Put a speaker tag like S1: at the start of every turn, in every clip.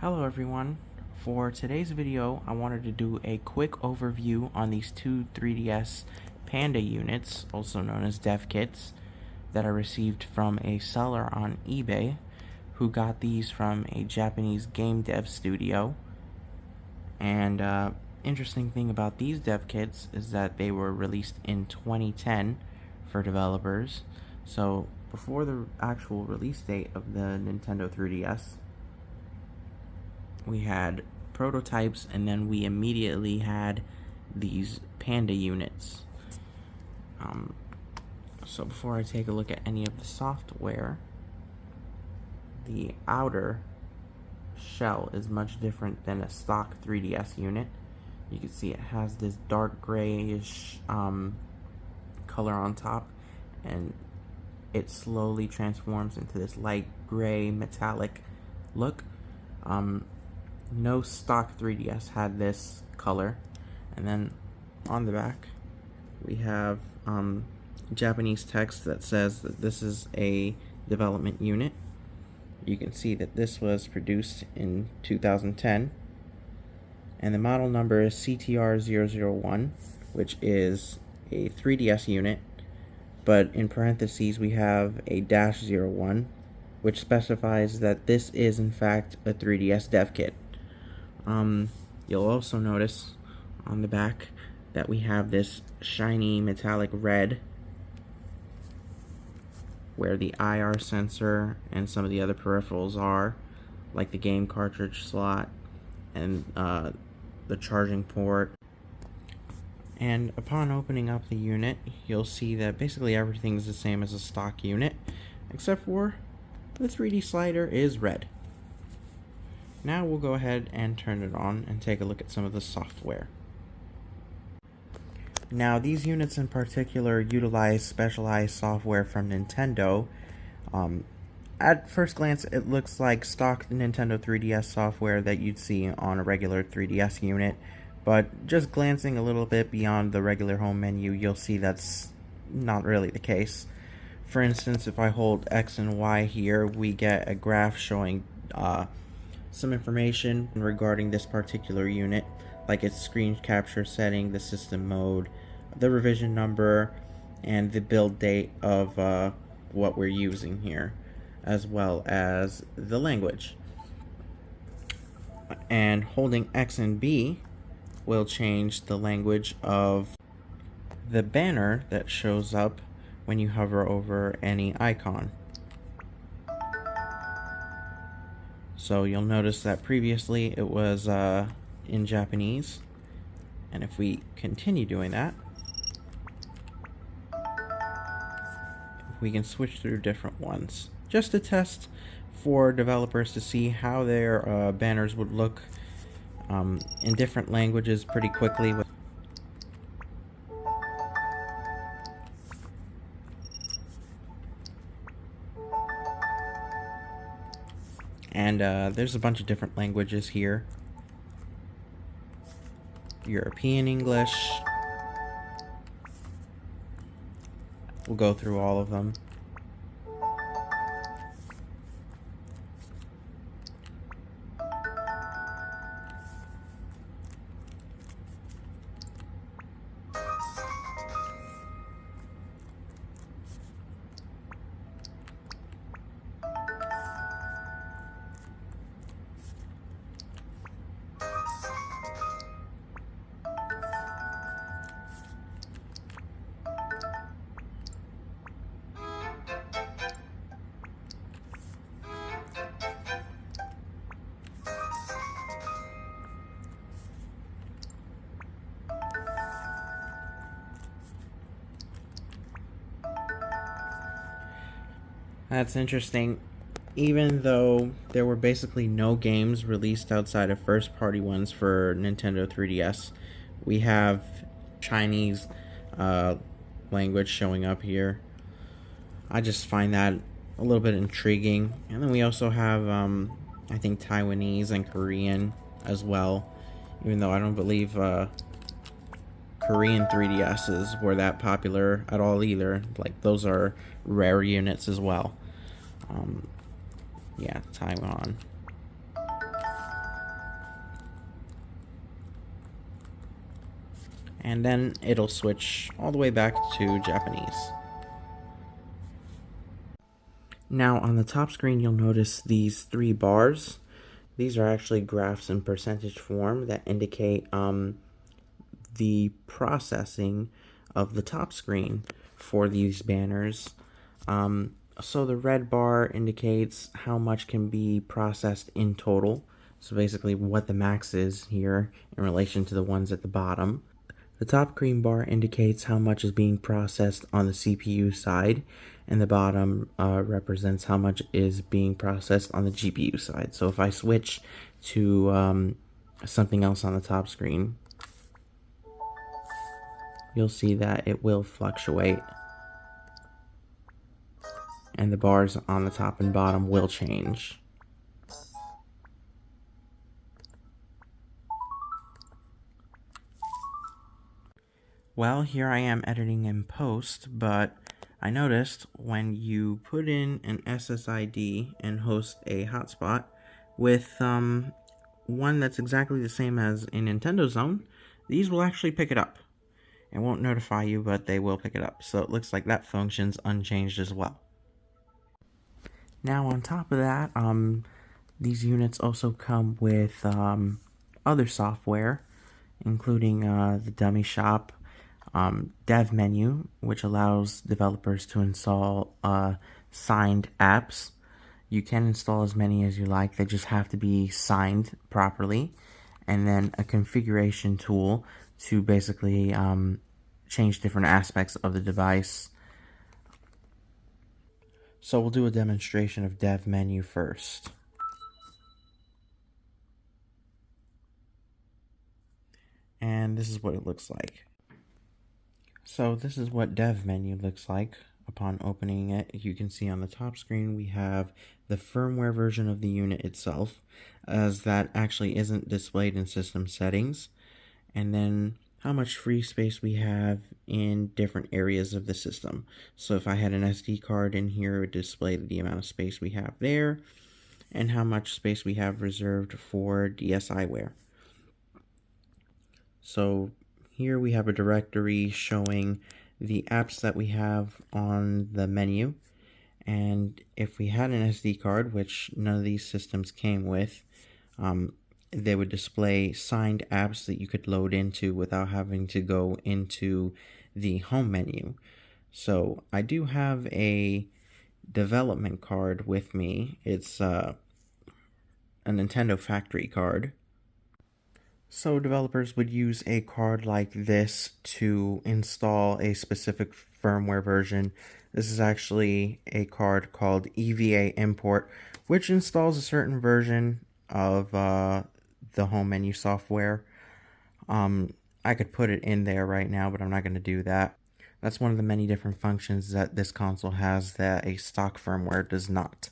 S1: Hello everyone. For today's video, I wanted to do a quick overview on these two 3DS Panda units, also known as dev kits, that I received from a seller on eBay who got these from a Japanese game dev studio. And interesting thing about these dev kits is that they were released in 2010 for developers. So before the actual release date of the Nintendo 3DS, we had prototypes, and then we immediately had these Panda units. So before I take a look at any of the software, the outer shell is much different than a stock 3DS unit. You can see it has this dark grayish color on top, and it slowly transforms into this light gray metallic look. No stock 3DS had this color. And then on the back we have Japanese text that says that this is a development unit. You can see that this was produced in 2010, and the model number is CTR001, which is a 3DS unit, but in parentheses we have a -01, which specifies that this is in fact a 3DS dev kit. You'll also notice on the back that we have this shiny metallic red where the IR sensor and some of the other peripherals are, like the game cartridge slot and the charging port. And upon opening up the unit, you'll see that basically everything is the same as a stock unit, except for the 3D slider is red. Now we'll go ahead and turn it on and take a look at some of the software. Now these units in particular utilize specialized software from Nintendo. At first glance it looks like stock Nintendo 3DS software that you'd see on a regular 3DS unit, but just glancing a little bit beyond the regular home menu, you'll see that's not really the case. For instance, if I hold X and Y here, we get a graph showing some information regarding this particular unit, like its screen capture setting, the system mode, the revision number, and the build date of what we're using here, as well as the language. And holding X and B will change the language of the banner that shows up when you hover over any icon. So you'll notice that previously it was in Japanese, and if we continue doing that, we can switch through different ones just to test for developers to see how their banners would look in different languages pretty quickly. And there's a bunch of different languages here. European English. We'll go through all of them. That's interesting. Even though there were basically no games released outside of first-party ones for Nintendo 3DS, we have Chinese language showing up here. I just find that a little bit intriguing. And then we also have, I think, Taiwanese and Korean as well, even though I don't believe Korean 3DSs were that popular at all either. Like, those are rare units as well. Yeah, Taiwan. and then it'll switch all the way back to Japanese. Now on the top screen you'll notice these three bars. These are actually graphs in percentage form that indicate the processing of the top screen for these banners. So the red bar indicates how much can be processed in total. So basically what the max is here in relation to the ones at the bottom. The top green bar indicates how much is being processed on the CPU side, and the bottom represents how much is being processed on the GPU side. So if I switch to something else on the top screen, you'll see that it will fluctuate, and the bars on the top and bottom will change. Well, here I am editing in post, but I noticed when you put in an SSID and host a hotspot with one that's exactly the same as a Nintendo Zone, these will actually pick it up. It won't notify you, but they will pick it up. So it looks like that function's unchanged as well. Now on top of that, these units also come with other software, including the dummy shop, dev menu, which allows developers to install signed apps. You can install as many as you like, they just have to be signed properly. And then a configuration tool to basically change different aspects of the device. So we'll do a demonstration of dev menu first. And this is what it looks like. So this is what dev menu looks like upon opening it. You can see on the top screen we have the firmware version of the unit itself, as that actually isn't displayed in system settings, and then how much free space we have in different areas of the system. So if I had an SD card in here, it would display the amount of space we have there and how much space we have reserved for DSiWare. So here we have a directory showing the apps that we have on the menu, and if we had an SD card, which none of these systems came with, they would display signed apps that you could load into without having to go into the home menu. So I do have a development card with me. It's a Nintendo factory card. So developers would use a card like this to install a specific firmware version. This is actually a card called EVA Import, which installs a certain version of the home menu software. I could put it in there right now, but I'm not going to do that. That's one of the many different functions that this console has that a stock firmware does not.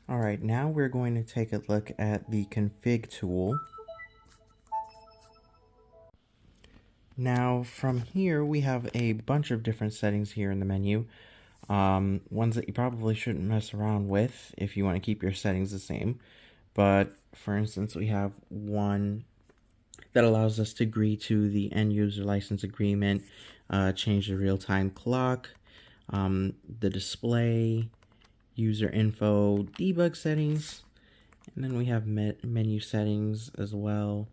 S1: Alright, now we're going to take a look at the config tool. Now from here we have a bunch of different settings here in the menu. Ones that you probably shouldn't mess around with if you want to keep your settings the same. But for instance, we have one that allows us to agree to the end user license agreement, change the real-time clock, the display, user info, debug settings, and then we have menu settings as well.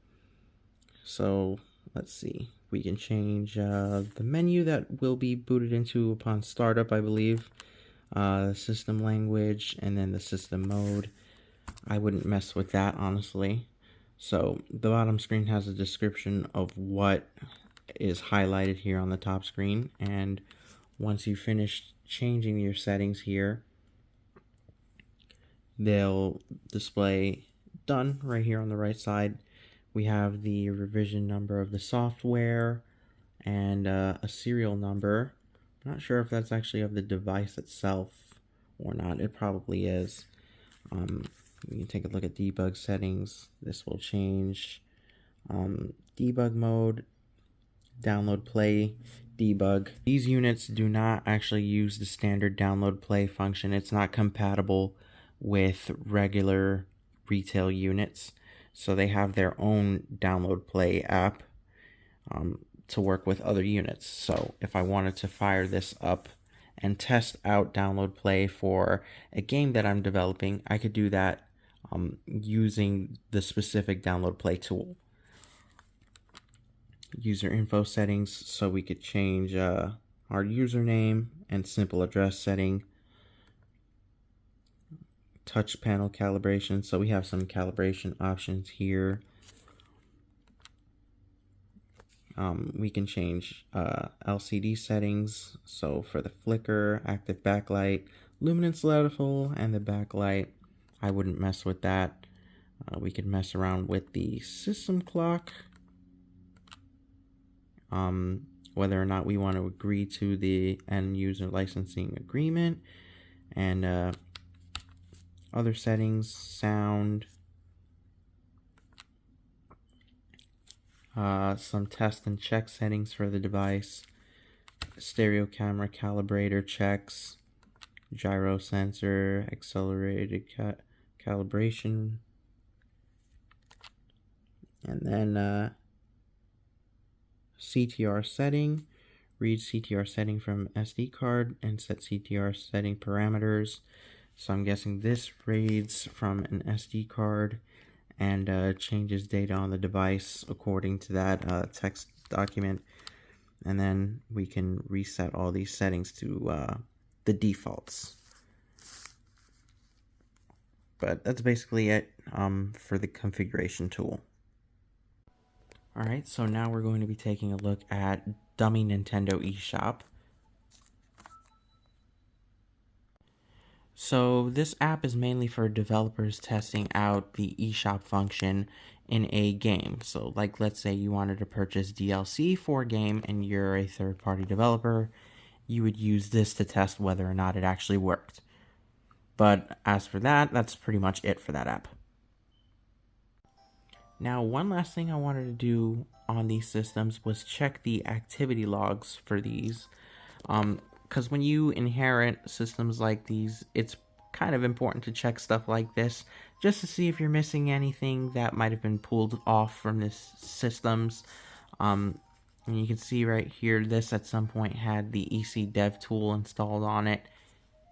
S1: So let's see, we can change the menu that will be booted into upon startup, I believe, system language, and then the system mode. I wouldn't mess with that, honestly. So the bottom screen has a description of what is highlighted here on the top screen, and once you finish changing your settings here, they'll display done right here on the right side. We have the revision number of the software and a serial number. I'm not sure if that's actually of the device itself or not. It probably is. We can take a look at debug settings. This will change. Debug mode, download play, debug. These units do not actually use the standard download play function. It's not compatible with regular retail units. So they have their own download play app. to work with other units. So if I wanted to fire this up and test out download play for a game that I'm developing, I could do that using the specific download play tool. User info settings, so we could change our username and simple address setting. Touch panel calibration, so we have some calibration options here. We can change LCD settings, so for the flicker, active backlight, luminance level, and the backlight, I wouldn't mess with that. We could mess around with the system clock, whether or not we want to agree to the end user licensing agreement, and other settings, sound, some test and check settings for the device, stereo camera calibrator checks, gyro sensor, accelerated calibration, and then CTR setting. Read CTR setting from SD card and set CTR setting parameters. So I'm guessing this reads from an SD card and changes data on the device according to that text document. And then we can reset all these settings to the defaults. But that's basically it for the configuration tool. Alright, so now we're going to be taking a look at Dummy Nintendo eShop. So this app is mainly for developers testing out the eShop function in a game. So like, let's say you wanted to purchase DLC for a game and you're a third-party developer, you would use this to test whether or not it actually worked. But as for that, that's pretty much it for that app. Now, one last thing I wanted to do on these systems was check the activity logs for these. Because when you inherit systems like these, it's kind of important to check stuff like this just to see if you're missing anything that might have been pulled off from this systems. And you can see right here, this at some point had the EC Dev tool installed on it.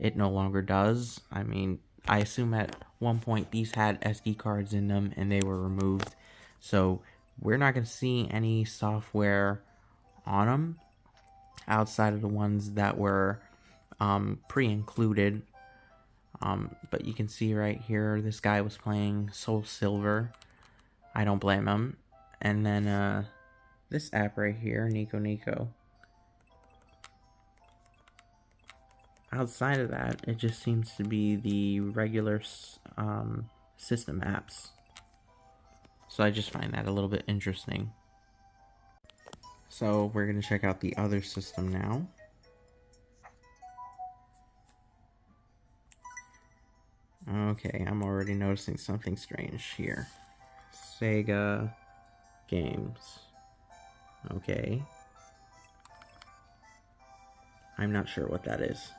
S1: It no longer does. I mean, I assume at one point these had SD cards in them and they were removed. So we're not going to see any software on them outside of the ones that were pre-included. But you can see right here, this guy was playing Soul Silver. I don't blame him. And then this app right here, Nico Nico. Outside of that, it just seems to be the regular system apps. So I just find that a little bit interesting. So we're going to check out the other system now. Okay, I'm already noticing something strange here. Sega games. Okay. I'm not sure what that is.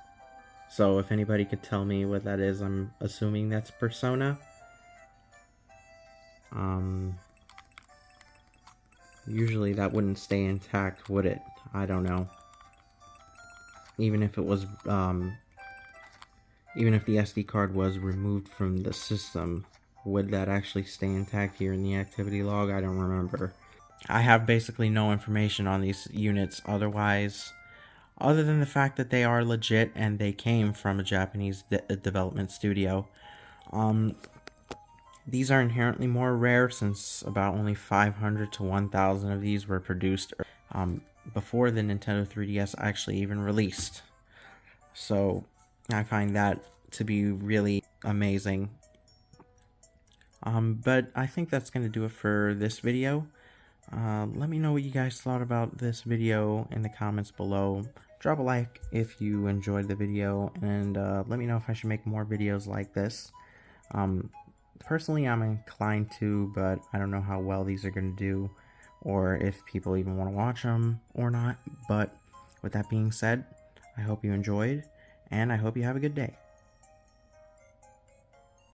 S1: So if anybody could tell me what that is, I'm assuming that's Persona. Usually that wouldn't stay intact, would it? I don't know. Even if it was, even if the SD card was removed from the system, would that actually stay intact here in the activity log? I don't remember. I have basically no information on these units otherwise, other than the fact that they are legit and they came from a Japanese development studio. These are inherently more rare since about only 500 to 1,000 of these were produced before the Nintendo 3DS actually even released. So I find that to be really amazing. But I think that's going to do it for this video. Let me know what you guys thought about this video in the comments below. Drop a like if you enjoyed the video, and let me know if I should make more videos like this. Personally, I'm inclined to, but I don't know how well these are going to do, or if people even want to watch them or not. But with that being said, I hope you enjoyed, and I hope you have a good day.